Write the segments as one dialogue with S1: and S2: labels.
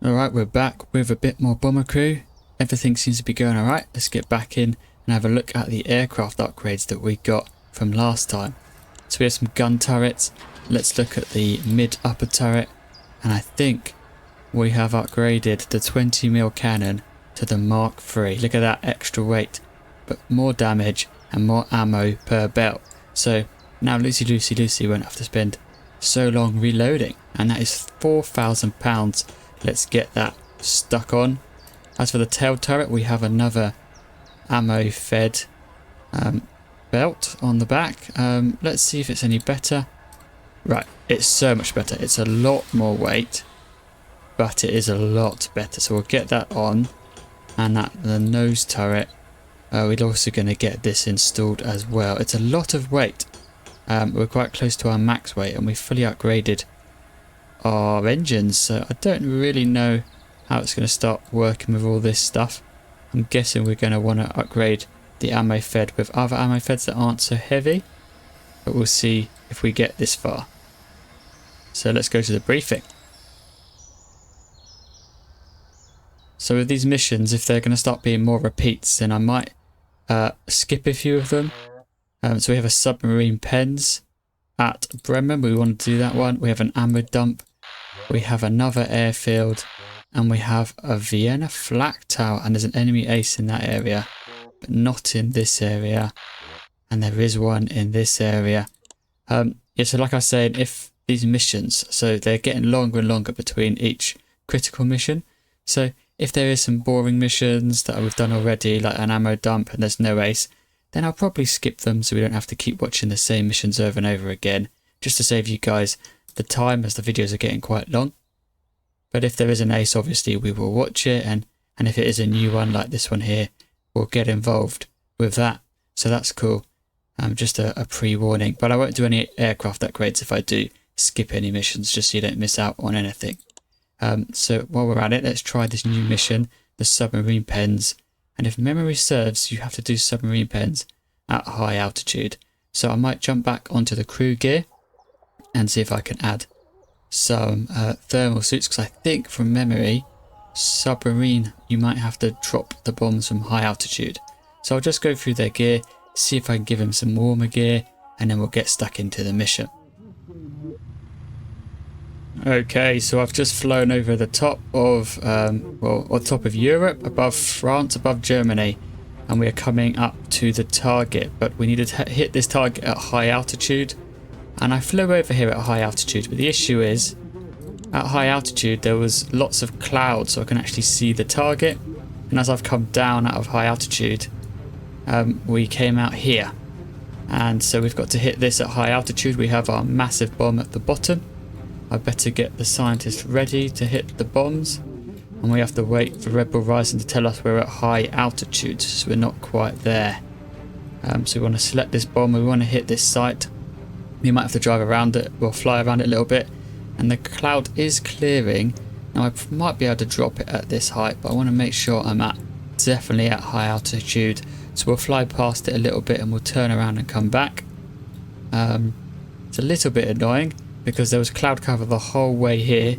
S1: Alright, we're back with a bit more bomber crew. Everything seems to be going alright. Let's get back in and have a look at the aircraft upgrades that we got from last time. So we have some gun turrets. Let's look at the mid-upper turret. And I think we have upgraded the 20mm cannon to the Mark III. Look at that extra weight, but more damage and more ammo per belt. So now Lucy won't have to spend so long reloading. And that is £4,000. Let's get that stuck on. As for the tail turret, we have another ammo fed belt on the back. Let's see if it's any better. Right, it's so much better. It's a lot more weight, but it is a lot better. So we'll get that on. And that the nose turret, we're also going to get this installed as well. It's a lot of weight. We're quite close to our max weight, and we fully upgraded our engines, so I don't really know how it's going to start working with all this stuff. I'm guessing we're going to want to upgrade the ammo fed with other ammo feds that aren't so heavy, but we'll see if we get this far. So let's go to the briefing. So with these missions, if they're going to start being more repeats, then I might skip a few of them. So we have a submarine pens at Bremen. We want to do that one. We have an ammo dump. We have another airfield. And we have a Vienna flak tower. And there's an enemy ace in that area, but not in this area. And there is one in this area. Yeah, so like I said, if these missions, so they're getting longer and longer between each critical mission. So if there is some boring missions that we've done already, like an ammo dump and there's no ace, then I'll probably skip them so we don't have to keep watching the same missions over and over again, just to save you guys the time as the videos are getting quite long. But if there is an ace, obviously we will watch it, and if it is a new one like this one here, we'll get involved with that. So that's cool. Just a pre-warning. But I won't do any aircraft upgrades if I do skip any missions, just so you don't miss out on anything. So while we're at it, let's try this new mission, the submarine pens. And if memory serves, you have to do submarine pens at high altitude. So I might jump back onto the crew gear and see if I can add some thermal suits, because I think from memory, submarine, you might have to drop the bombs from high altitude. So I'll just go through their gear, see if I can give them some warmer gear, and then we'll get stuck into the mission. Okay, so I've just flown over the top of, on top of Europe, above France, above Germany, and we are coming up to the target, but we needed to hit this target at high altitude, and I flew over here at high altitude, but the issue is, at high altitude there was lots of clouds, so I can actually see the target, and as I've come down out of high altitude, we came out here, and so we've got to hit this at high altitude. We have our massive bomb at the bottom. I better get the scientists ready to hit the bombs, and we have to wait for Red Bull Rising to tell us we're at high altitude, so we're not quite there. So we want to select this bomb, we want to hit this site. We might have to drive around it or fly around it a little bit, and the cloud is clearing. Now I might be able to drop it at this height, but I want to make sure I'm definitely at high altitude. So we'll fly past it a little bit and we'll turn around and come back. It's a little bit annoying, because there was cloud cover the whole way here,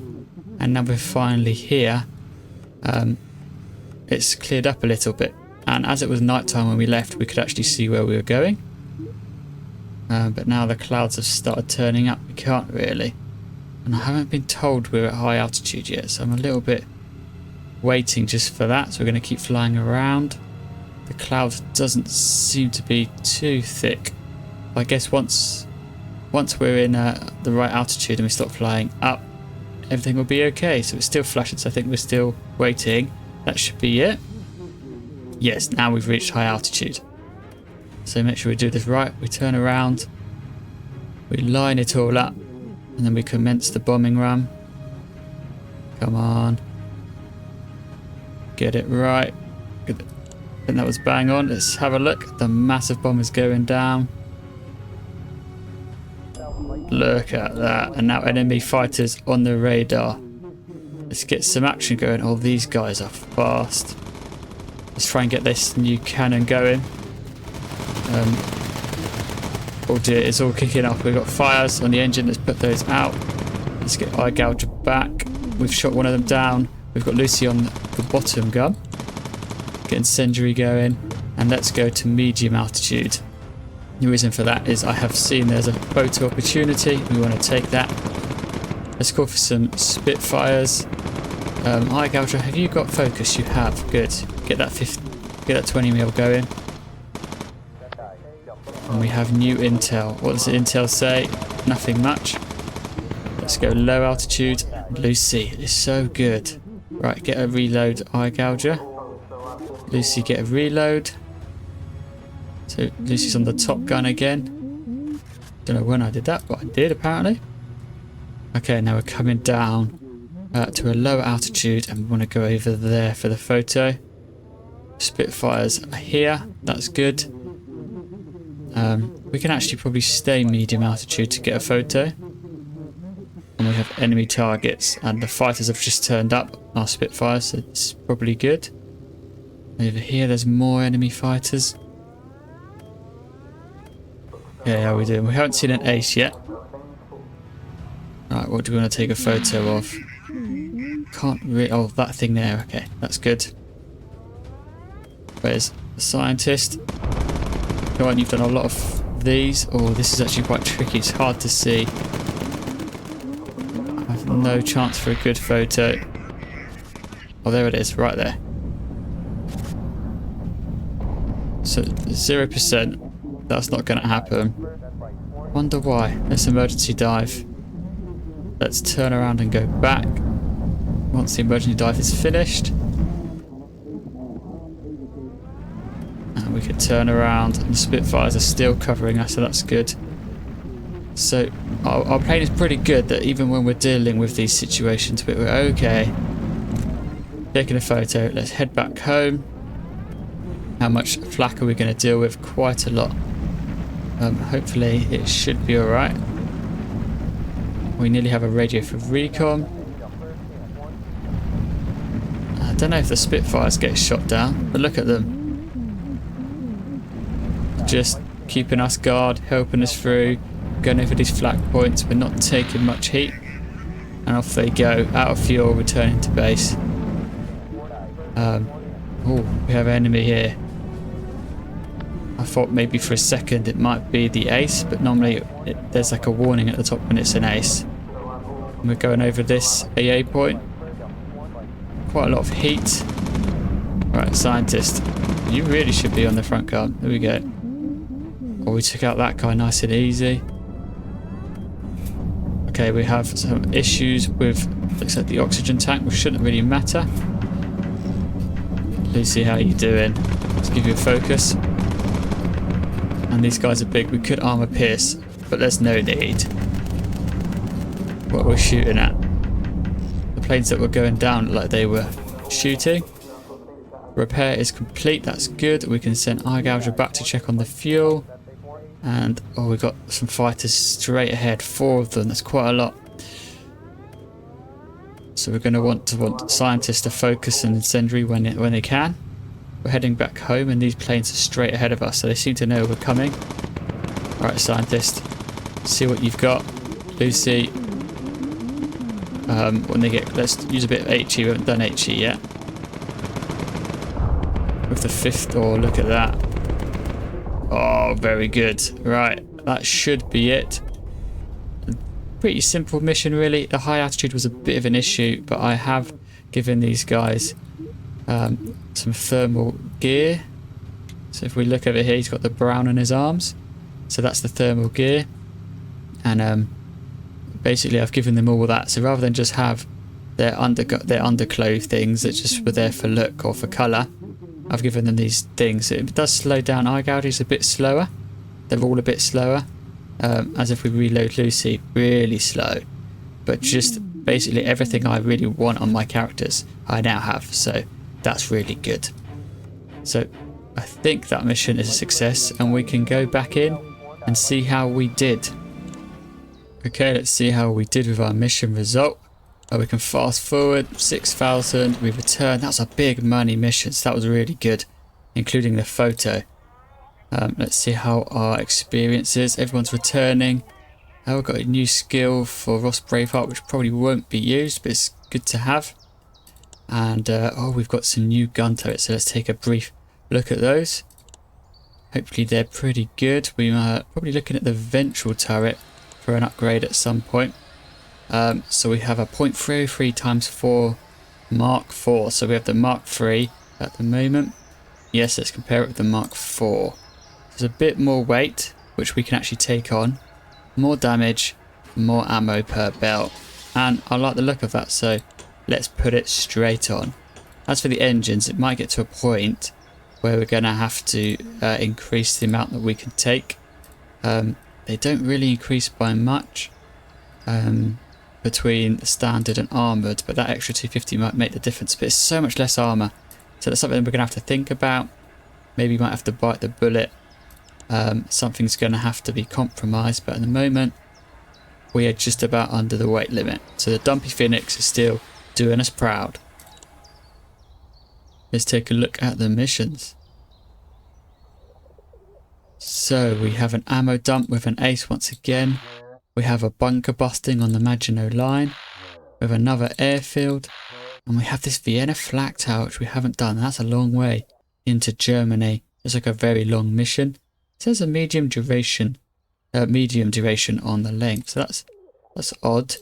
S1: and now we're finally here. It's cleared up a little bit, and as it was night time when we left, we could actually see where we were going. But now the clouds have started turning up, we can't really. And I haven't been told we're at high altitude yet, so I'm a little bit waiting just for that. So we're going to keep flying around. The cloud doesn't seem to be too thick. I guess once we're in the right altitude and we stop flying up, everything will be okay. So it's still flashing, so I think we're still waiting. That should be it. Yes, now we've reached high altitude. So make sure we do this right. We turn around, we line it all up, and then we commence the bombing run. Come on. Get it right. I think that was bang on. Let's have a look. The massive bomb is going down. Look at that. And now enemy fighters on the radar. Let's get some action going. Oh, these guys are fast. Let's try and get this new cannon going. Oh dear, it's all kicking off. We've got fires on the engine. Let's put those out. Let's get eye gouger back. We've shot one of them down. We've got Lucy on the bottom gun. Get incendiary going. And let's go to medium altitude. The reason for that is I have seen there's a photo opportunity. We want to take that. Let's go for some Spitfires. Eye gouger, have you got focus? You have. Good. Get that 20mm going. And we have new intel. What does the intel say? Nothing much. Let's go low altitude. Lucy is so good. Right, get a reload eye gouger. Lucy, get a reload. So Lucy's on the top gun again. Don't know when I did that, but I did apparently. Okay, now we're coming down to a lower altitude and we want to go over there for the photo. Spitfires are here. That's good. We can actually probably stay medium altitude to get a photo. And we have enemy targets and the fighters have just turned up, our Spitfires, so it's probably good. Over here there's more enemy fighters. Okay, how are we doing? We haven't seen an ace yet. Right, what do we want to take a photo of? Can't really... Oh, that thing there. Okay, that's good. Where's the scientist? Go on, you've done a lot of these. Oh, this is actually quite tricky. It's hard to see. I have no chance for a good photo. Oh, there it is, right there. So 0%. That's not going to happen. Wonder why. Let's emergency dive. Let's turn around and go back. Once the emergency dive is finished. And we can turn around and the Spitfires are still covering us, so that's good. So our plane is pretty good that even when we're dealing with these situations, we're okay. Taking a photo. Let's head back home. How much flak are we going to deal with? Quite a lot. Hopefully it should be alright. We nearly have a radio for recon. I don't know if the Spitfires get shot down, but look at them. Just keeping us guard, helping us through, going over these flak points. We're not taking much heat. And off they go, out of fuel, returning to base. Oh, we have an enemy here. I thought maybe for a second it might be the ace, but normally there's like a warning at the top when it's an ace. And we're going over this AA point. Quite a lot of heat. Right, scientist. You really should be on the front guard. There we go. Oh, we took out that guy nice and easy. Okay, we have some issues with, looks like the oxygen tank, which shouldn't really matter. Lucy, how are you doing? Let's give you a focus. And these guys are big. We could armor pierce, but there's no need. What we're shooting at. The planes that were going down look like they were shooting. Repair is complete. That's good. We can send eye gouger back to check on the fuel. And oh, we've got some fighters straight ahead. 4 of them. That's quite a lot. So we're going to want scientists to focus and incendiary when they can. We're heading back home and these planes are straight ahead of us, so they seem to know we're coming. Alright, scientist. See what you've got. Lucy. When they get... Let's use a bit of HE. We haven't done HE yet. With the 5th... Oh, look at that. Oh, very good. Right, that should be it. Pretty simple mission, really. The high altitude was a bit of an issue, but I have given these guys some thermal gear. So if we look over here, he's got the brown on his arms. So that's the thermal gear. And basically I've given them all that. So rather than just have their underclothes things that just were there for look or for colour, I've given them these things. It does slow down eye gouges a bit slower. They're all a bit slower. As if we reload Lucy, really slow. But just basically everything I really want on my characters, I now have. So that's really good. So I think that mission is a success and we can go back in and see how we did. Okay, let's see how we did with our mission result. We can fast forward, 6,000, we return. That's a big money mission, so that was really good, including the photo. Let's see how our experience is. Everyone's returning. We've got a new skill for Ross Braveheart, which probably won't be used, but it's good to have. And oh, we've got some new gun turrets, so let's take a brief look at those. Hopefully they're pretty good. We are probably looking at the ventral turret for an upgrade at some point. So we have a 0.33 times 4 Mark 4. So we have the Mark 3 at the moment. Yes, let's compare it with the Mark 4. There's a bit more weight, which we can actually take on. More damage, more ammo per belt. And I like the look of that, so let's put it straight on. As for the engines, it might get to a point where we're going to have to increase the amount that we can take. They don't really increase by much between the standard and armoured, but that extra 250 might make the difference. But it's so much less armour, so that's something we're going to have to think about. Maybe we might have to bite the bullet. Something's going to have to be compromised, but at the moment we are just about under the weight limit. So the Dumpy Phoenix is still doing us proud. Let's take a look at the missions. So we have an ammo dump with an ace once again. We have a bunker busting on the Maginot line. We have another airfield. And we have this Vienna Flak tower, which we haven't done. That's a long way into Germany. It's like a very long mission. It says a medium duration on the length. So that's odd.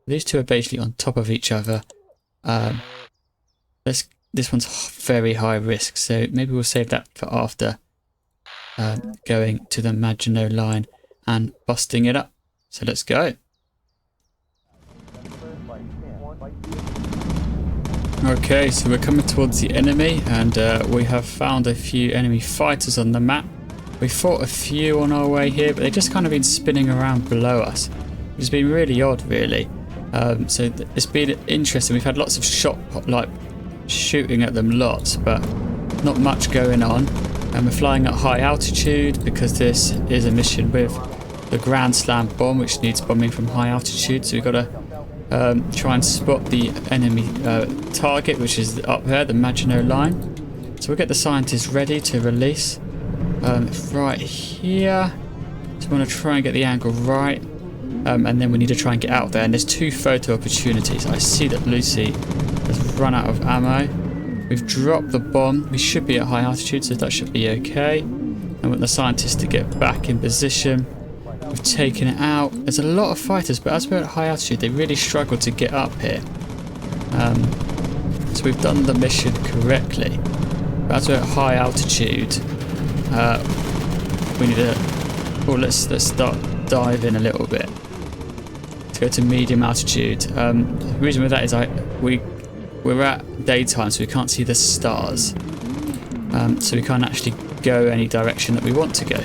S1: These two are basically on top of each other. This one's very high risk, so maybe we'll save that for after going to the Maginot line and busting it up. So let's go. Okay, so we're coming towards the enemy, and we have found a few enemy fighters on the map. We fought a few on our way here, but they've just kind of been spinning around below us. It's been really odd, really. So it's been interesting. We've had lots of shooting at them lots, but not much going on. And we're flying at high altitude because this is a mission with the Grand Slam bomb, which needs bombing from high altitude. So we've got to try and spot the enemy target, which is up there, the Maginot line. So we'll get the scientists ready to release right here. So we want to try and get the angle right, and then we need to try and get out there. And there's 2 photo opportunities. I see that Lucy has run out of ammo. We've dropped the bomb. We should be at high altitude, so that should be okay. And we want the scientists to get back in position. We've taken it out. There's a lot of fighters, but as we're at high altitude, they really struggle to get up here. So we've done the mission correctly. But as we're at high altitude, we need to... Oh, let's start diving a little bit. To go to medium altitude. The reason with that is we're at daytime, so we can't see the stars. So we can't actually go any direction that we want to go.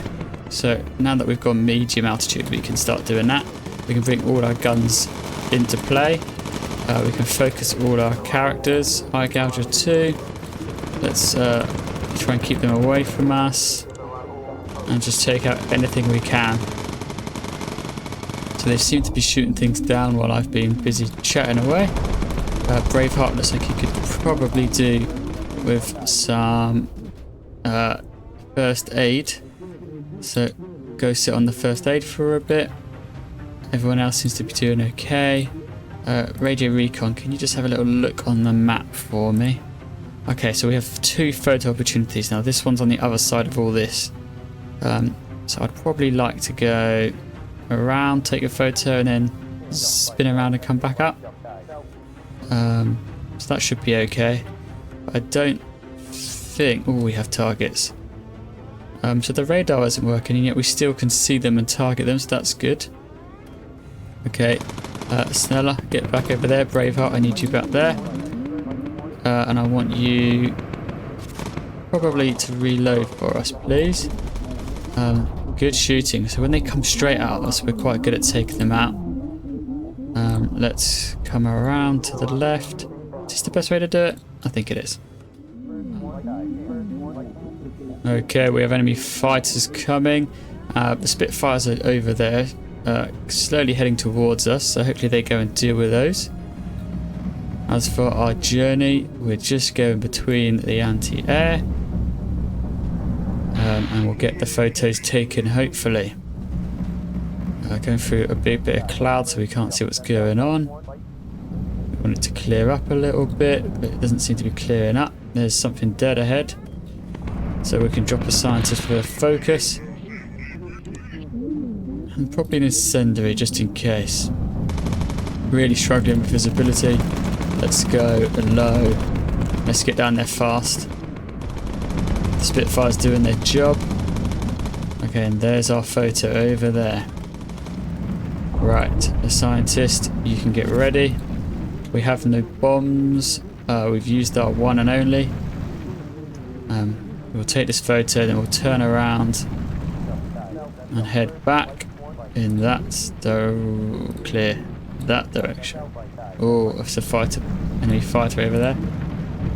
S1: So now that we've got medium altitude, we can start doing that. We can bring all our guns into play. We can focus all our characters. High Gouger 2. Let's try and keep them away from us. And just take out anything we can. So they seem to be shooting things down while I've been busy chatting away. Braveheart looks like he could probably do with some first aid. So go sit on the first aid for a bit. Everyone else seems to be doing okay. Radio Recon, can you just have a little look on the map for me? Okay, so we have 2 photo opportunities now. This one's on the other side of all this. So I'd probably like to go around, take a photo, and then spin around and come back up. So that should be okay. But I don't think... Oh, we have targets. So the radar isn't working, and yet we still can see them and target them, so that's good. Okay, Snella, get back over there. Braveheart, I need you back there. And I want you probably to reload for us, please. Good shooting. So when they come straight at us, we're quite good at taking them out. Let's come around to the left. Is this the best way to do it? I think it is. Okay, we have enemy fighters coming. The Spitfires are over there, slowly heading towards us, so hopefully they go and deal with those. As for our journey, we're just going between the anti-air. And we'll get the photos taken, hopefully. Going through a big bit of cloud so we can't see what's going on. Want it to clear up a little bit, but it doesn't seem to be clearing up. There's something dead ahead. So we can drop a scientist for a focus. And probably an incendiary just in case. Really struggling with visibility. Let's go low. Let's get down there fast. The Spitfire's doing their job. Okay, and there's our photo over there. Right, the scientist, you can get ready. We have no bombs. We've used our one and only. We'll take this photo, then we'll turn around and head back in that clear that direction. Oh, it's a fighter, enemy fighter over there.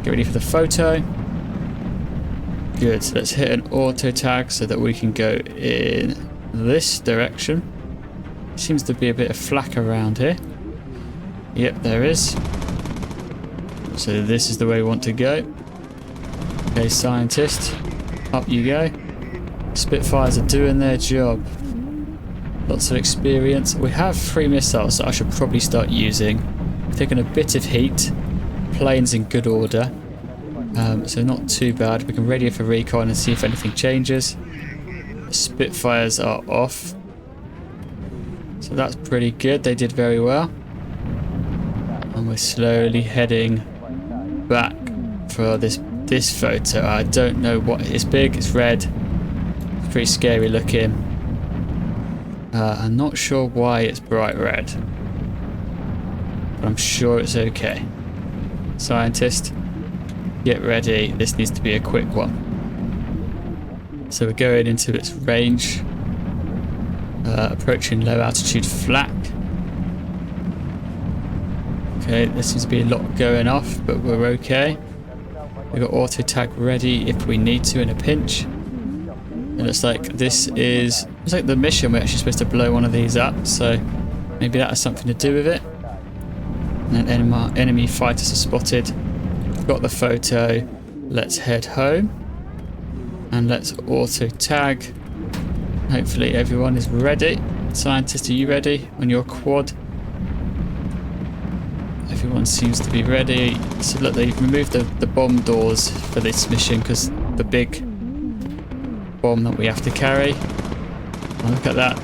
S1: Get ready for the photo. Good. So let's hit an auto tag so that we can go in this direction. Seems to be a bit of flak around here. Yep, there is. So this is the way we want to go. Okay, scientist, up you go. Spitfires are doing their job. Lots of experience. We have 3 missiles that I should probably start using. We've taken a bit of heat. Planes in good order. So not too bad. We can radio for recon and see if anything changes. The Spitfires are off. So that's pretty good. They did very well. And we're slowly heading back for this photo. I don't know what it's big. It's red. It's pretty scary looking. I'm not sure why it's bright red, but I'm sure it's okay. Scientist, get ready. This needs to be a quick one. So we're going into its range. Approaching low altitude flak. Okay, there seems to be a lot going off, but we're okay. We've got auto tag ready if we need to in a pinch. It looks like this is... It's like the mission, we're actually supposed to blow one of these up, so maybe that has something to do with it. And enemy fighters are spotted. We've got the photo. Let's head home. And let's auto tag. Hopefully everyone is ready. Scientist, are you ready on your quad? Everyone seems to be ready. So look, they've removed the bomb doors for this mission because the big bomb that we have to carry. Oh, look at that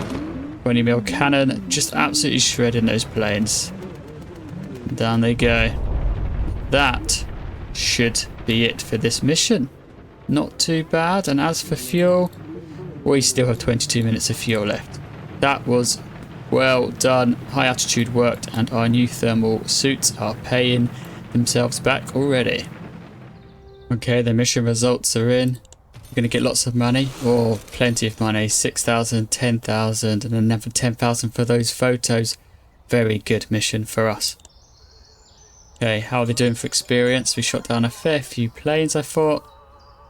S1: 20mm cannon, just absolutely shredding those planes. Down they go. That should be it for this mission. Not too bad. And as for fuel, we still have 22 minutes of fuel left. That was well done. High altitude worked, and our new thermal suits are paying themselves back already. Okay, the mission results are in. We're going to get lots of money, or plenty of money. 6,000, 10,000, and another 10,000 for those photos. Very good mission for us. Okay, how are they doing for experience? We shot down a fair few planes, I thought.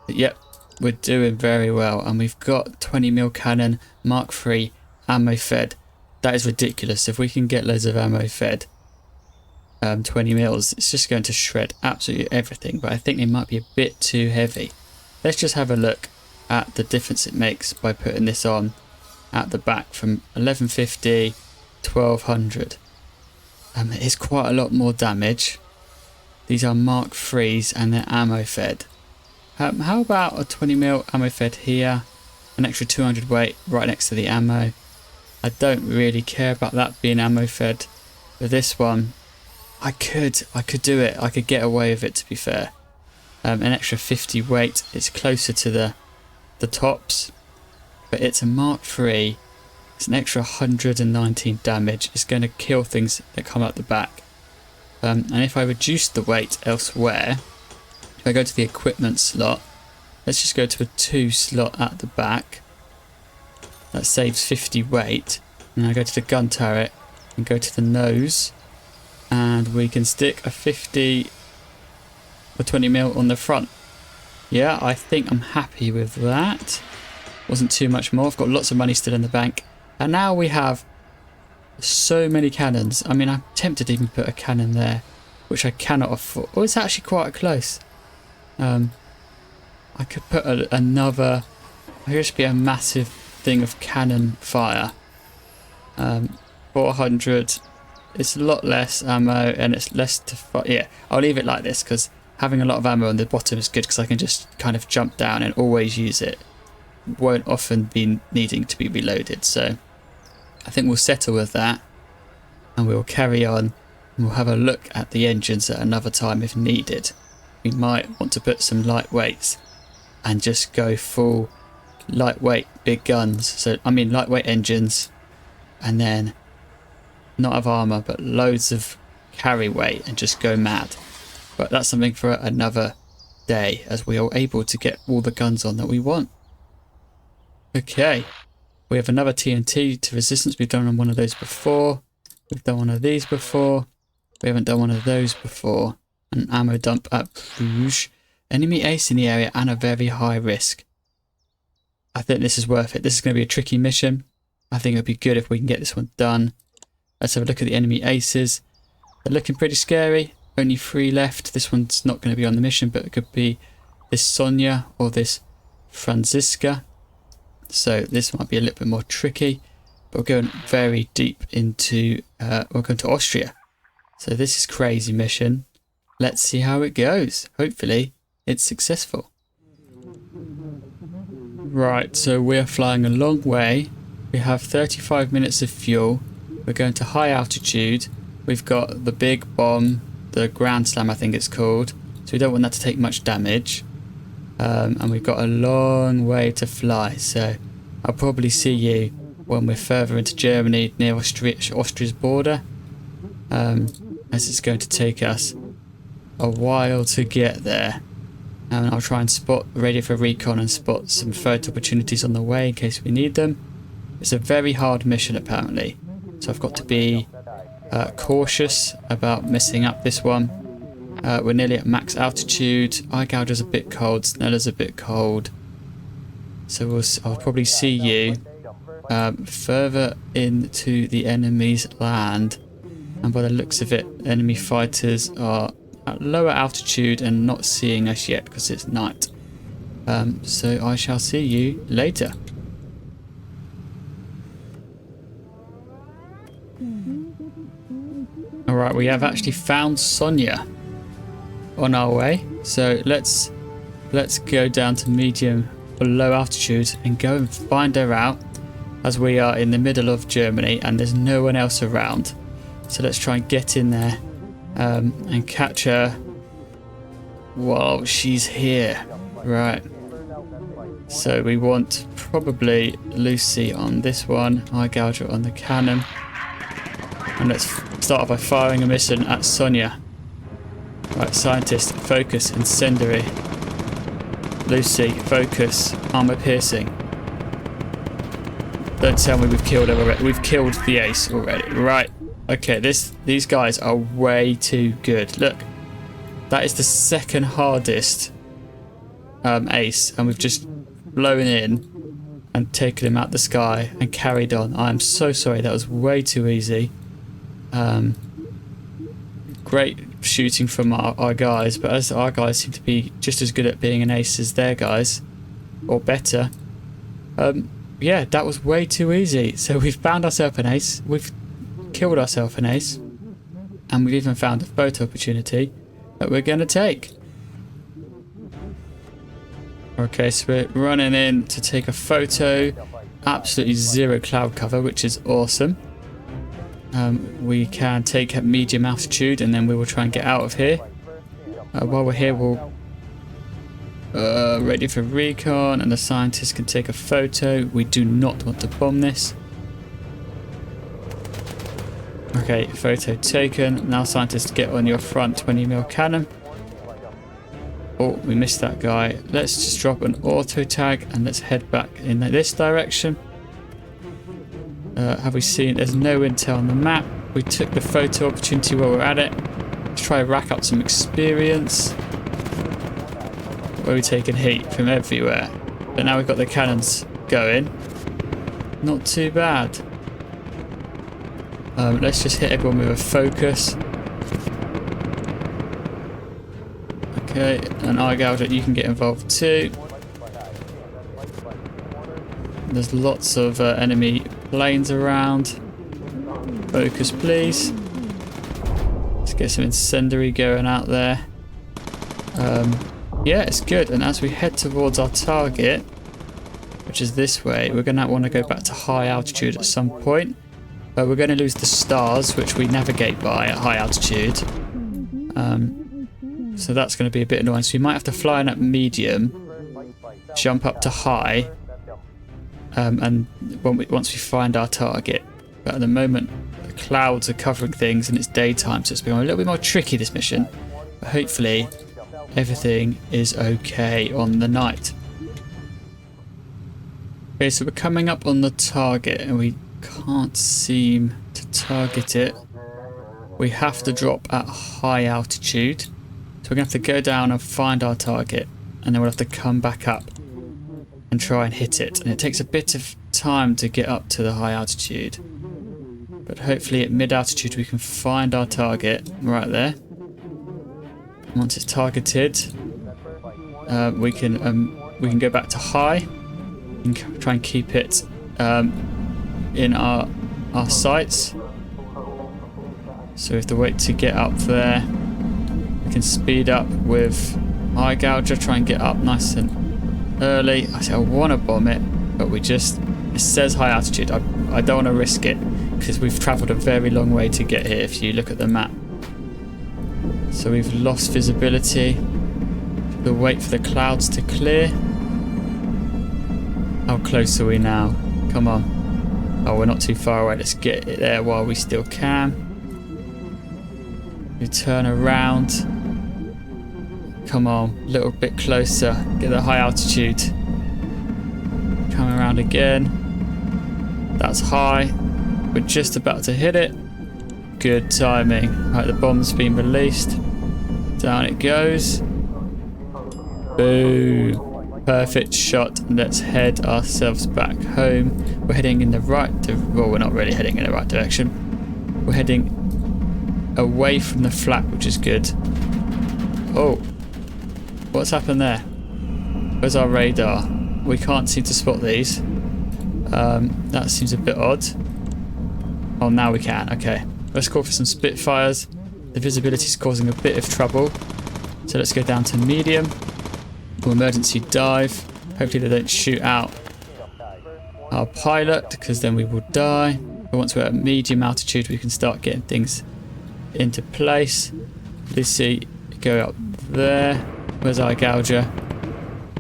S1: But yep, we're doing very well. And we've got 20mm cannon, Mark III, ammo fed. That is ridiculous. If we can get loads of ammo fed, 20mm, it's just going to shred absolutely everything. But I think they might be a bit too heavy. Let's just have a look at the difference it makes by putting this on at the back from 1150, 1200. It is quite a lot more damage. These are Mark IIIs and they're ammo fed. How about a 20mm ammo fed here? An extra 200 weight right next to the ammo. I don't really care about that being ammo fed. But this one, I could do it. I could get away with it, to be fair. An extra 50 weight. It's closer to the tops. But it's a Mark III. It's an extra 119 damage. It's going to kill things that come out the back. And if I reduce the weight elsewhere, if I go to the equipment slot, let's just go to a 2 slot at the back. That saves 50 weight. And I go to the gun turret and go to the nose. And we can stick a 50 or 20mm on the front. Yeah, I think I'm happy with that. Wasn't too much more. I've got lots of money still in the bank. And now we have so many cannons. I mean, I'm tempted to even put a cannon there, which I cannot afford. Oh, it's actually quite close. I could put another. I could just be a massive thing of cannon fire. 400, it's a lot less ammo and it's less to fight. Yeah, I'll leave it like this because having a lot of ammo on the bottom is good because I can just kind of jump down and always use it. Won't often be needing to be reloaded, so I think we'll settle with that and we'll carry on and we'll have a look at the engines at another time if needed. We might want to put some lightweights and just go full lightweight big guns, so I mean lightweight engines, and then not have armor but loads of carry weight and just go mad. But that's something for another day as we are able to get all the guns on that we want. Okay, we have another TNT to resistance. We've done one of those before. We've done one of these before. We haven't done one of those before. An ammo dump at Bruges. Enemy ace in the area and a very high risk. I think this is worth it. This is going to be a tricky mission. I think it'll be good if we can get this one done. Let's have a look at the enemy aces. They're looking pretty scary. Only 3 left. This one's not going to be on the mission, but it could be this Sonia or this Franziska. So this might be a little bit more tricky. But we're going very deep into, we're going to Austria. So this is crazy mission. Let's see how it goes. Hopefully it's successful. Right, so we're flying a long way. We have 35 minutes of fuel. We're going to high altitude. We've got the big bomb, the Grand Slam I think it's called. So we don't want that to take much damage. And we've got a long way to fly. So I'll probably see you when we're further into Germany near Austria's border. As it's going to take us a while to get there. And I'll try and spot radio for recon and spot some photo opportunities on the way in case we need them. It's a very hard mission apparently, so I've got to be cautious about messing up this one. We're nearly at max altitude. Eye gouger's a bit cold, Sneller's a bit cold. So I'll probably see you further into the enemy's land. And by the looks of it, enemy fighters are at lower altitude and not seeing us yet because it's night. So I shall see you later. Alright, we have actually found Sonia on our way. So let's go down to medium or low altitude and go and find her out, as we are in the middle of Germany and there's no one else around. So let's try and get in there and catch her while she's here. Right. So we want probably Lucy on this one, eye gouger on the cannon. And let's start off by firing a mission at Sonia. Right, scientist, focus, incendiary. Lucy, focus, armor piercing. Don't tell me we've killed her already. We've killed the ace already. Right. Okay, these guys are way too good. Look, that is the second hardest ace, and we've just blown in and taken him out the sky and carried on. I am so sorry, that was way too easy. Great shooting from our guys, but as our guys seem to be just as good at being an ace as their guys, or better. Yeah, that was way too easy. So we've found ourselves an ace. We've killed ourselves an ace, and we've even found a photo opportunity that we're going to take. Okay, so we're running in to take a photo. Absolutely zero cloud cover, which is awesome. We can take at medium altitude and then we will try and get out of here. While we're here, we'll ready for recon, and the scientist can take a photo. We do not want to bomb this. Okay, photo taken. Now scientist, get on your front 20mm cannon. Oh, we missed that guy. Let's just drop an auto tag and let's head back in this direction. Have we seen? There's no intel on the map. We took the photo opportunity while we're at it. Let's try and rack up some experience. Where we're taking heat from everywhere. But now we've got the cannons going. Not too bad. Let's just hit everyone with a focus. Okay, and eye gouger, you can get involved too. There's lots of enemy planes around. Focus, please. Let's get some incendiary going out there. Yeah, it's good. And as we head towards our target, which is this way, we're going to want to go back to high altitude at some point. But we're going to lose the stars, which we navigate by at high altitude. So that's going to be a bit annoying. So we might have to fly in at medium, jump up to high, and once we find our target. But at the moment, the clouds are covering things and it's daytime, so it's becoming a little bit more tricky, this mission. But hopefully everything is okay on the night. Okay, so we're coming up on the target and we can't seem to target it. We have to drop at high altitude. So we're going to have to go down and find our target, and then we'll have to come back up and try and hit it. And it takes a bit of time to get up to the high altitude. But hopefully at mid altitude we can find our target right there. Once it's targeted, we can go back to high and try and keep it in our sights. So we have to wait to get up there. We can speed up with eye gouger, try and get up nice and early. I want to bomb it, but it says high altitude. I don't want to risk it because we've travelled a very long way to get here if you look at the map. So we've lost visibility. We'll wait for the clouds to clear. How close are we now? Come on. Oh, we're not too far away. Let's get it there while we still can. We turn around. Come on, a little bit closer. Get the high altitude. Come around again. That's high. We're just about to hit it. Good timing. Right, the bomb's been released. Down it goes. Boom. Perfect shot. Let's head ourselves back home. We're heading in the right well, we're not really heading in the right direction. We're heading away from the flak, which is good. Oh. What's happened there? Where's our radar? We can't seem to spot these. That seems a bit odd. Oh, now we can. Okay. Let's call for some Spitfires. The visibility is causing a bit of trouble. So let's go down to medium. We'll emergency dive. Hopefully they don't shoot out our pilot, because then we will die. But once we're at medium altitude, we can start getting things into place. Let's see. Go up there. Where's our gouger?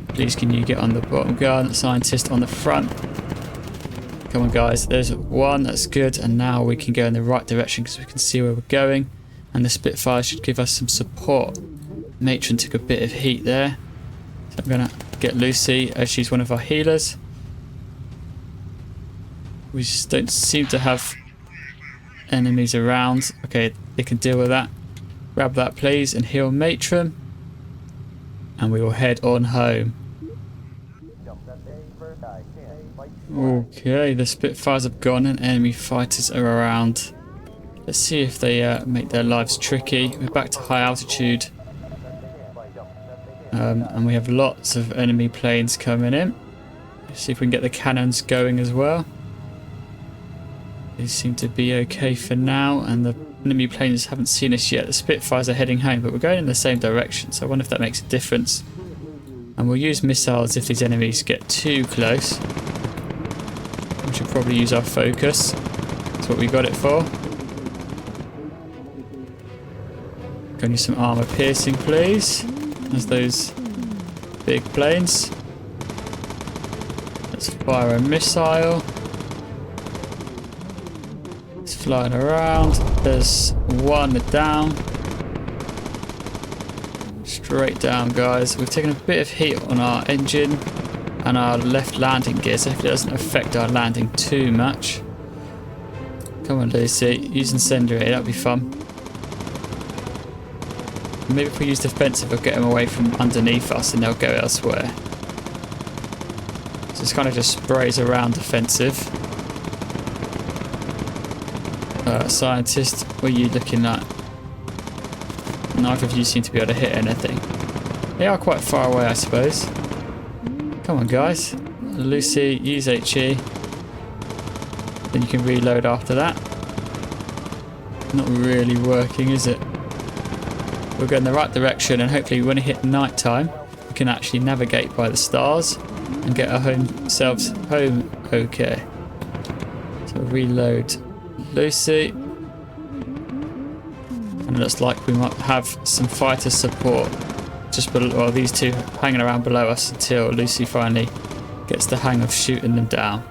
S1: Please can you get on the bottom guard? Scientist on the front. Come on guys, there's one, that's good, and now we can go in the right direction because we can see where we're going, and the Spitfire should give us some support. Matron took a bit of heat there, so I'm gonna get Lucy as she's one of our healers. We just don't seem to have enemies around. Okay, they can deal with that. Grab that please and heal Matron, and we will head on home. Okay, the Spitfires have gone and enemy fighters are around. Let's see if they make their lives tricky. We're back to high altitude. And we have lots of enemy planes coming in. Let's see if we can get the cannons going as well. They seem to be okay for now, and the enemy planes haven't seen us yet. The Spitfires are heading home, but we're going in the same direction, so I wonder if that makes a difference. And we'll use missiles if these enemies get too close. We should probably use our focus. That's what we got it for. Gonna use some armor piercing, please. There's those big planes. Let's fire a missile. It's flying around. There's one down. Straight down, guys. We've taken a bit of heat on our engine and our left landing gear, so hopefully it doesn't affect our landing too much. Come on, Lucy. Use incendiary, that'd be fun. Maybe if we use defensive, we'll get them away from underneath us and they'll go elsewhere. So this kind of just sprays around defensive. Scientist, what are you looking at? Neither of you seem to be able to hit anything. They are quite far away, I suppose. Come on, guys. Lucy, use HE. Then you can reload after that. Not really working, is it? we'll go in the right direction, and hopefully when it hit night time, we can actually navigate by the stars and get ourselves home okay. So reload Lucy. And it looks like we might have some fighter support just below, well, these two hanging around below us until Lucy finally gets the hang of shooting them down.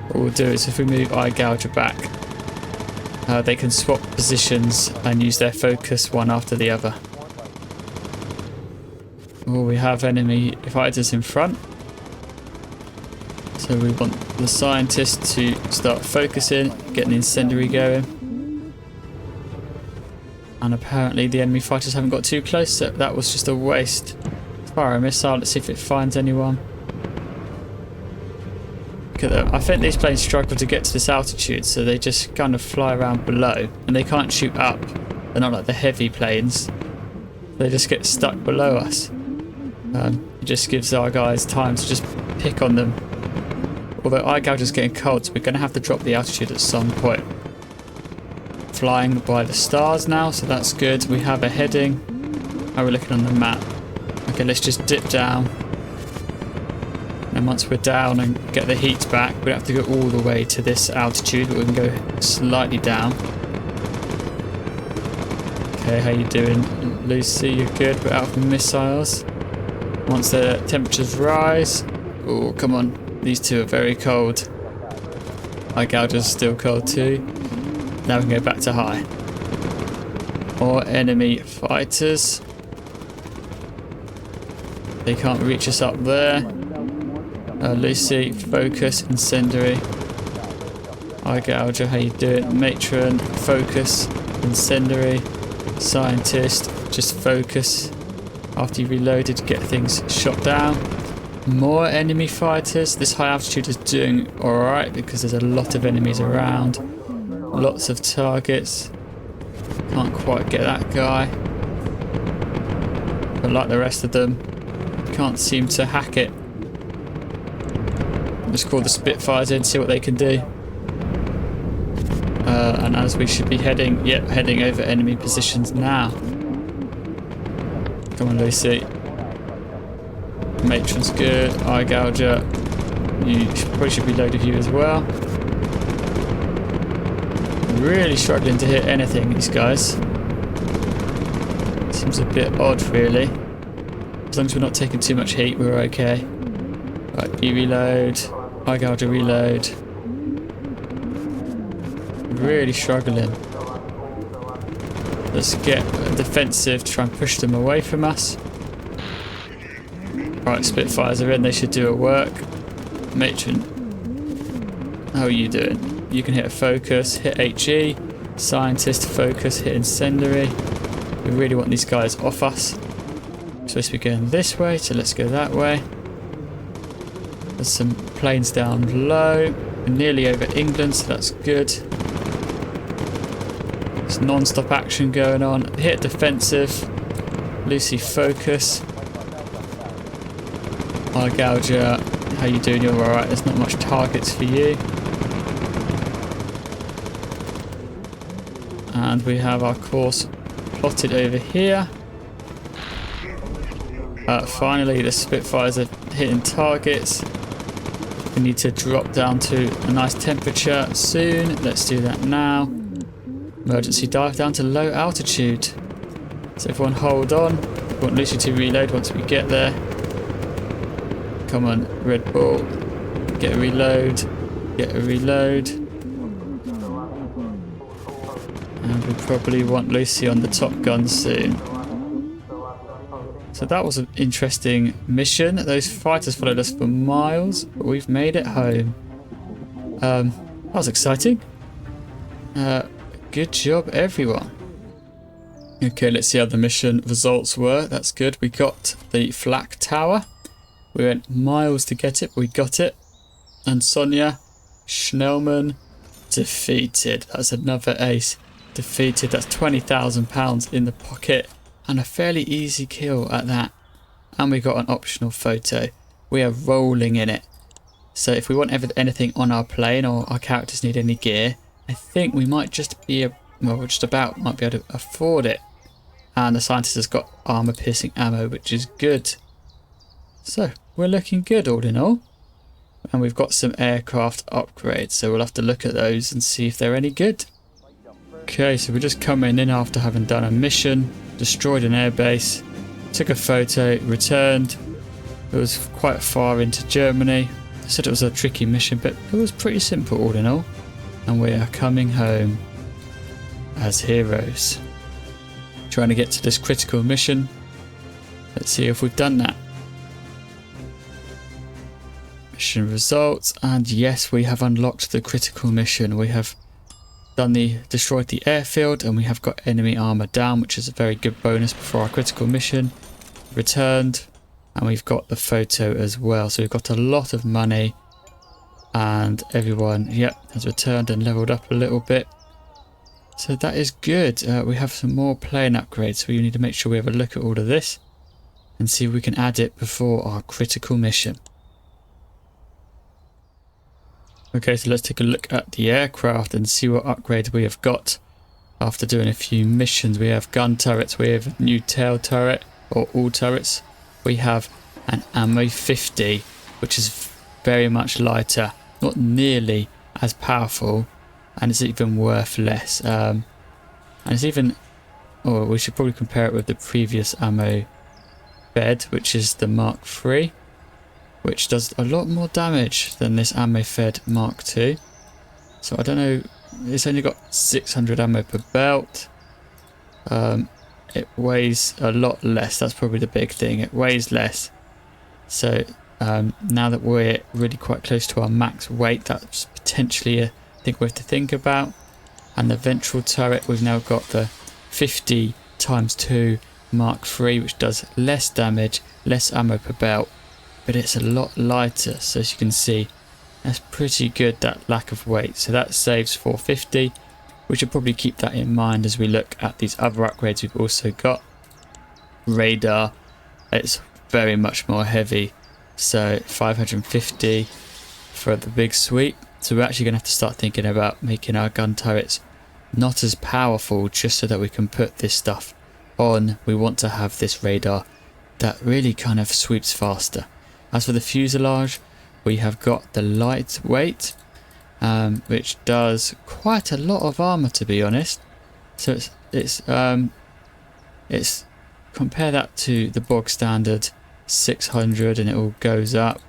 S1: What we'll do is if we move Eye Gouger back, they can swap positions and use their focus one after the other. Oh, we have enemy fighters in front. So we want the scientist to start focusing, getting the incendiary going. And apparently the enemy fighters haven't got too close, so that was just a waste. Fire a missile, let's see if it finds anyone. I think these planes struggle to get to this altitude, so they just kind of fly around below, and they can't shoot up. They're not like the heavy planes. They just get stuck below us. It just gives our guys time to just pick on them. Although Eye Gouger's getting cold, so we're going to have to drop the altitude at some point. Flying by the stars now, so that's good. We have a heading. How are we looking on the map? Okay, let's just dip down. And once we're down and get the heat back, we don't have to go all the way to this altitude, but we can go slightly down. Okay, how you doing, Lucy? You're good. We're out of missiles. Once the temperatures rise, oh come on, these two are very cold. Eye Gouger's still cold too. Now we can go back to high. More enemy fighters. They can't reach us up there. Lucy, focus, incendiary. Eye Gouger, how you doing? Matron, focus, incendiary. Scientist, just focus. After you reloaded to get things shot down. More enemy fighters. This high altitude is doing alright because there's a lot of enemies around. Lots of targets. Can't quite get that guy. But like the rest of them, can't seem to hack it. Let's call the Spitfires in, see what they can do. And as we should be heading over enemy positions now. Come on, Lucy. Matron's good. Eye Gouger. You probably should reload with you as well. Really struggling to hit anything, these guys. Seems a bit odd, really. As long as we're not taking too much heat, we're okay. Right, you reload. Eye Gouger reload. Really struggling. Let's get defensive, try and push them away from us. Right, Spitfires are in, they should do a work. Matron, how are you doing? You can hit a focus, hit HE, scientist, focus, hit incendiary. We really want these guys off us. We're supposed to be going this way, so let's go that way. There's some planes down low. We're nearly over England, so that's good. There's non-stop action going on. Hit defensive. Lucy, focus. Eye Gouger, how you doing? You're alright. There's not much targets for you. And we have our course plotted over here. Finally, the Spitfires are hitting targets. We need to drop down to a nice temperature soon. Let's do that now. Emergency dive down to low altitude. So everyone hold on. We want Lucy to reload once we get there. Come on, Red Bull. Get a reload. Get a reload. And we probably want Lucy on the Top Gun soon. So that was an interesting mission. Those fighters followed us for miles, but we've made it home. That was exciting. Good job, everyone. Okay, let's see how the mission results were. That's good. We got the Flak Tower. We went miles to get it, but we got it. And Sonia Schnellman defeated. That's another ace. Defeated. That's £20,000 in the pocket. And a fairly easy kill at that. And we got an optional photo. We are rolling in it. So if we want anything on our plane or our characters need any gear, I think we might just be, well, just about might be able to afford it. And the scientist has got armor piercing ammo, which is good. So we're looking good all in all. And we've got some aircraft upgrades, so we'll have to look at those and see if they're any good. Okay, so we're just coming in after having done a mission, destroyed an airbase, took a photo, returned. It was quite far into Germany. I said it was a tricky mission, but it was pretty simple all in all. And we are coming home as heroes. Trying to get to this critical mission. Let's see if we've done that. Mission results, and yes, we have unlocked the critical mission. We have destroyed the airfield, and we have got enemy armor down, which is a very good bonus before our critical mission. Returned, and we've got the photo as well. So we've got a lot of money, and everyone, yep, has returned and leveled up a little bit. So that is good. We have some more plane upgrades, so we need to make sure we have a look at all of this and see if we can add it before our critical mission. Okay, so let's take a look at the aircraft and see what upgrades we have got. After doing a few missions, we have gun turrets, we have a new tail turret, or all turrets. We have an ammo 50, which is very much lighter, not nearly as powerful, and it's even worth less. And it's even, or we should probably compare it with the previous ammo bed, which is the Mark III. Which does a lot more damage than this ammo fed Mark II. So I don't know, it's only got 600 ammo per belt. It weighs a lot less, that's probably the big thing, it weighs less. So now that we're really quite close to our max weight, that's potentially a thing we have to think about. And the ventral turret, we've now got the 50x2 Mark III, which does less damage, less ammo per belt. But it's a lot lighter, so as you can see, that's pretty good, that lack of weight. So that saves 450. We should probably keep that in mind as we look at these other upgrades we've also got. Radar, it's very much more heavy, so 550 for the big sweep. So we're actually going to have to start thinking about making our gun turrets not as powerful, just so that we can put this stuff on. We want to have this radar that really kind of sweeps faster. As for the fuselage, we have got the lightweight, which does quite a lot of armor, to be honest. So it's compare that to the bog standard 600, and it all goes up,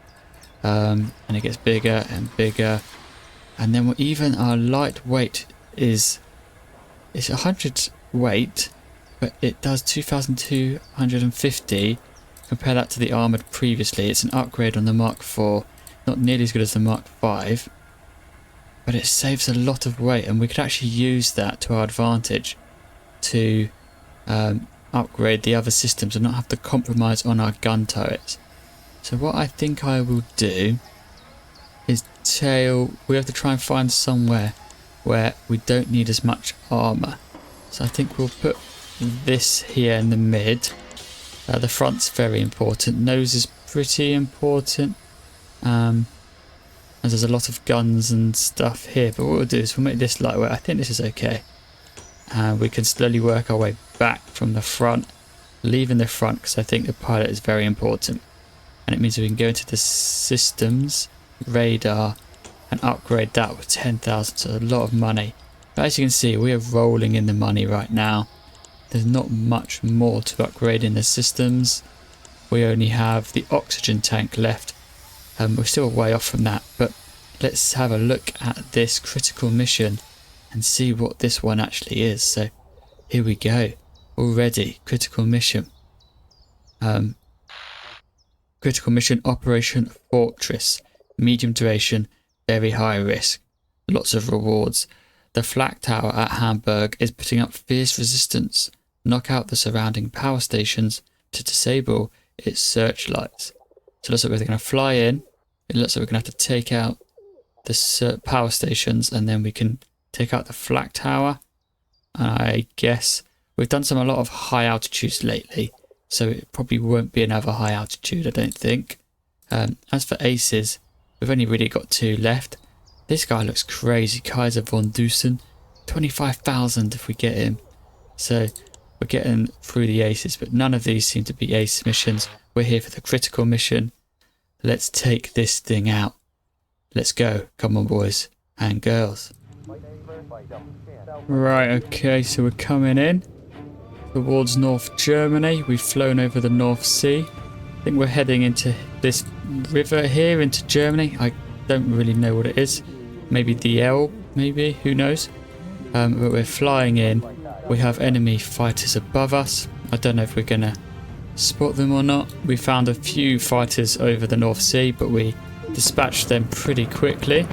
S1: and it gets bigger and bigger. And then even our lightweight it's 100 weight, but it does 2,250. Compare that to the armoured previously. It's an upgrade on the Mark IV. Not nearly as good as the Mark V. But it saves a lot of weight, and we could actually use that to our advantage to upgrade the other systems and not have to compromise on our gun turrets. So what I think I will do is we have to try and find somewhere where we don't need as much armour. So I think we'll put this here in the mid. The front's very important. Nose is pretty important. As there's a lot of guns and stuff here. But what we'll do is we'll make this lightweight. I think this is okay. We can slowly work our way back from the front. Leaving the front, because I think the pilot is very important. And it means we can go into the systems, radar, and upgrade that with 10,000. So a lot of money. But as you can see, we are rolling in the money right now. There's not much more to upgrade in the systems. We only have the oxygen tank left. We're still way off from that, but let's have a look at this critical mission and see what this one actually is. So here we go. Already, critical mission. Critical mission Operation Fortress. Medium duration, very high risk. Lots of rewards. The Flak tower at Hamburg is putting up fierce resistance. Knock out the surrounding power stations to disable its searchlights. So it looks like we're going to fly in. It looks like we're going to have to take out the power stations, and then we can take out the Flak tower. I guess we've done a lot of high altitudes lately, so it probably won't be another high altitude, I don't think. As for aces, we've only really got 2 left. This guy looks crazy. Kaiser von Dusen. 25,000 if we get him. So We're getting through the aces, but none of these seem to be ace missions. We're here for the critical mission. Let's take this thing out. Let's go. Come on, boys and girls. Right, okay, so we're coming in towards North Germany. We've flown over the North Sea. I think we're heading into this river here, into Germany. I don't really know what it is. Maybe the Elbe, maybe, who knows? But we're flying in. We have enemy fighters above us. I don't know if we're going to spot them or not. We found a few fighters over the North Sea, but we dispatched them pretty quickly.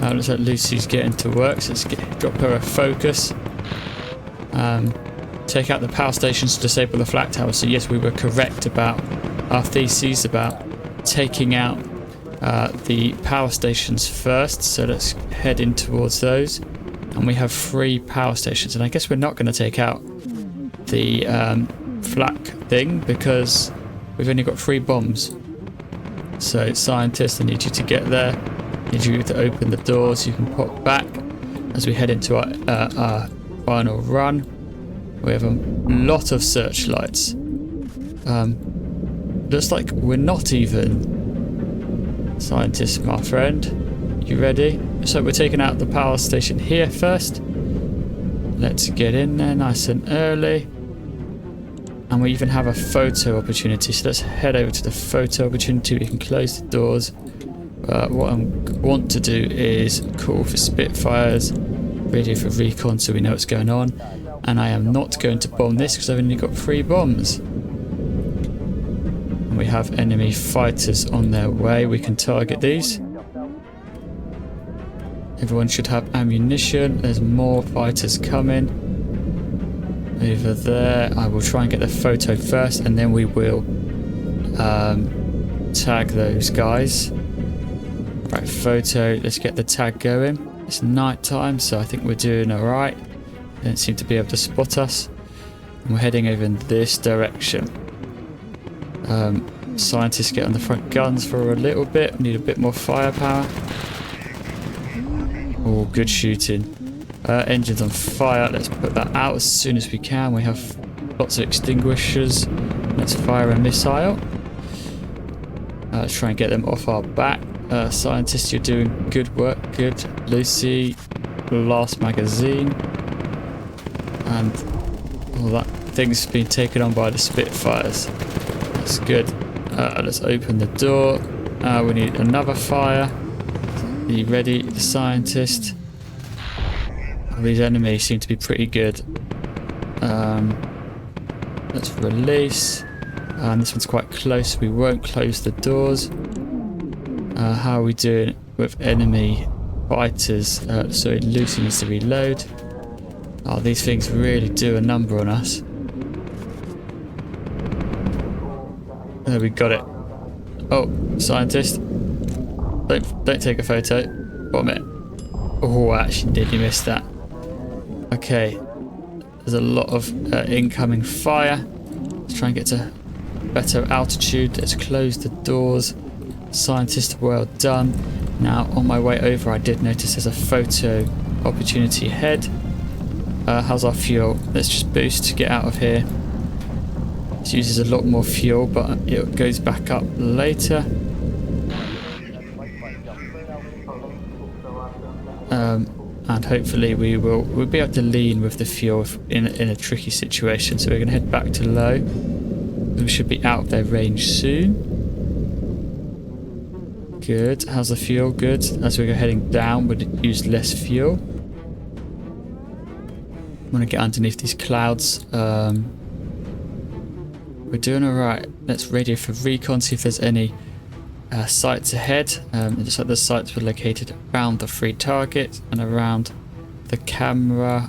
S1: Looks like Lucy's getting to work, so let's drop her a focus. Take out the power stations to disable the flak tower. So yes, we were correct about our theses about taking out the power stations first. So let's head in towards those. And we have 3 power stations, and I guess we're not going to take out the flak thing because we've only got 3 bombs. So scientists, I need you to get there. I need you to open the doors. You can pop back as we head into our final run. We have a lot of searchlights. Looks like we're not even scientists, my friend. You ready? So we're taking out the power station here first. Let's get in there nice and early. And we even have a photo opportunity. So let's head over to the photo opportunity. We can close the doors. What I want to do is call for Spitfires, radio for recon so we know what's going on. And I am not going to bomb this because I've only got 3 bombs. And we have enemy fighters on their way. We can target these. Everyone should have ammunition. There's more fighters coming. Over there. I will try and get the photo first and then we will tag those guys. Right, photo. Let's get the tag going. It's night time, so I think we're doing alright. They don't seem to be able to spot us. And we're heading over in this direction. Scientists get on the front guns for a little bit. We need a bit more firepower. Oh, good shooting. Engines on fire. Let's put that out as soon as we can. We have lots of extinguishers. Let's fire a missile. Let's try and get them off our back. Scientists, you're doing good work. Good. Lucy, last magazine. And all that thing's been taken on by the Spitfires. That's good. Let's open the door. We need another fire. Are you ready, the scientist? All these enemies seem to be pretty good. Let's release. And this one's quite close. We won't close the doors. How are we doing with enemy fighters? So Lucy needs to reload. Oh, these things really do a number on us. There, we got it. Oh, scientist. Don't take a photo. Bomb it. Oh, I actually nearly missed that. Okay. There's a lot of incoming fire. Let's try and get to better altitude. Let's close the doors. Scientist, well done. Now, on my way over, I did notice there's a photo opportunity ahead. How's our fuel? Let's just boost to get out of here. This uses a lot more fuel, but it goes back up later. And hopefully we'll be able to lean with the fuel in a tricky situation. So we're going to head back to low. We should be out of their range soon. Good. How's the fuel? Good. As we go heading down, we'd use less fuel. I'm going to get underneath these clouds. We're doing alright. Let's radio for recon, see if there's any sights ahead. It looks like the sights were located around the 3 targets and around the camera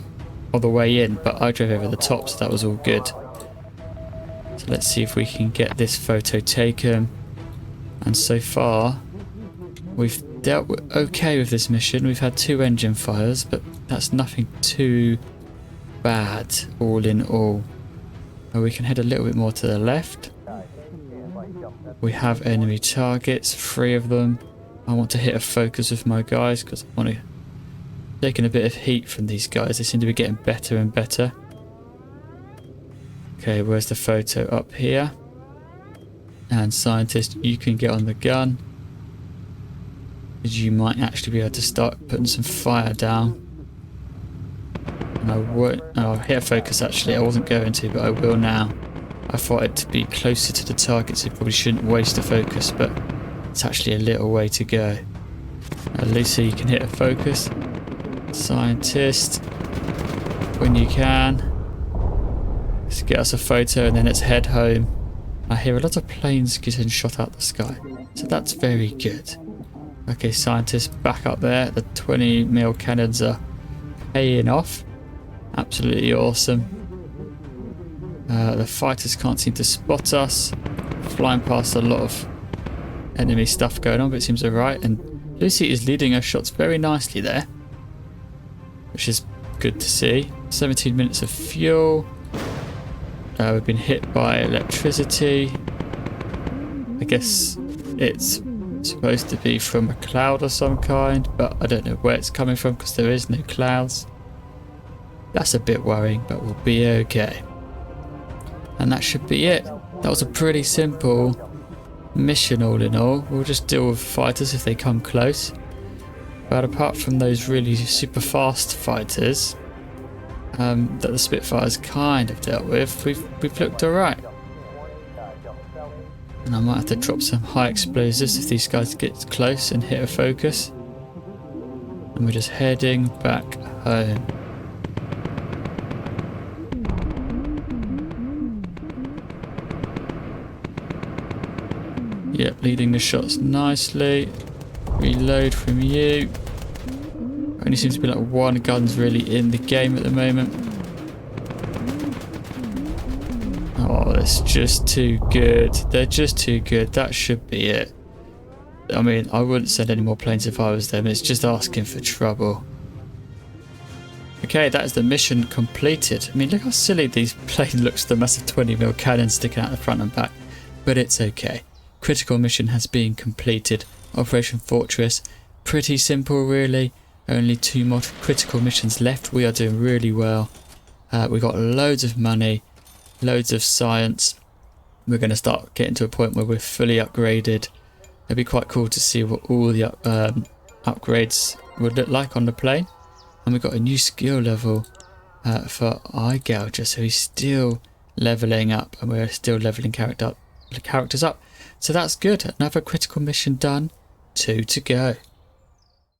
S1: all the way in, but I drove over the top, so that was all good. So let's see if we can get this photo taken. And so far, we've dealt okay with this mission. We've had 2 engine fires, but that's nothing too bad all in all. We can head a little bit more to the left. We have enemy targets, 3 of them. I want to hit a focus with my guys because I want to taking a bit of heat from these guys. They seem to be getting better and better. Okay, where's the photo? Up here. And scientist, you can get on the gun. Because you might actually be able to start putting some fire down. And I won't... Oh, I'll hit focus actually. I wasn't going to, but I will now. I thought it to be closer to the target, so you probably shouldn't waste a focus, but it's actually a little way to go. Lucy, you can hit a focus. Scientist, when you can. Let's get us a photo and then let's head home. I hear a lot of planes getting shot out the sky, so that's very good. Okay, scientist, back up there. The 20mm cannons are paying off. Absolutely awesome. The fighters can't seem to spot us. Flying past a lot of enemy stuff going on, but it seems alright. And Lucy is leading her shots very nicely there, which is good to see. 17 minutes of fuel. We've been hit by electricity. I guess it's supposed to be from a cloud of some kind, but I don't know where it's coming from because there is no clouds. That's a bit worrying, but we'll be okay. And that should be it. That was a pretty simple mission all in all. We'll just deal with fighters if they come close. But apart from those really super fast fighters that the Spitfires kind of dealt with, we've looked alright. And I might have to drop some high explosives if these guys get close and hit a focus. And we're just heading back home. Yep, leading the shots nicely. Reload from you. Only seems to be like one gun's really in the game at the moment. Oh, that's just too good. They're just too good. That should be it. I mean, I wouldn't send any more planes if I was them. It's just asking for trouble. Okay, that is the mission completed. I mean, look how silly these planes looks with the massive 20mm cannons sticking out the front and back. But it's okay. Critical mission has been completed. Operation Fortress. Pretty simple, really. Only 2 more critical missions left. We are doing really well. We got loads of money. Loads of science. We're going to start getting to a point where we're fully upgraded. It'd be quite cool to see what all the upgrades would look like on the plane. And we've got a new skill level for Eye Gouger. So he's still leveling up. And we're still leveling characters up. So that's good. Another critical mission done. 2 to go.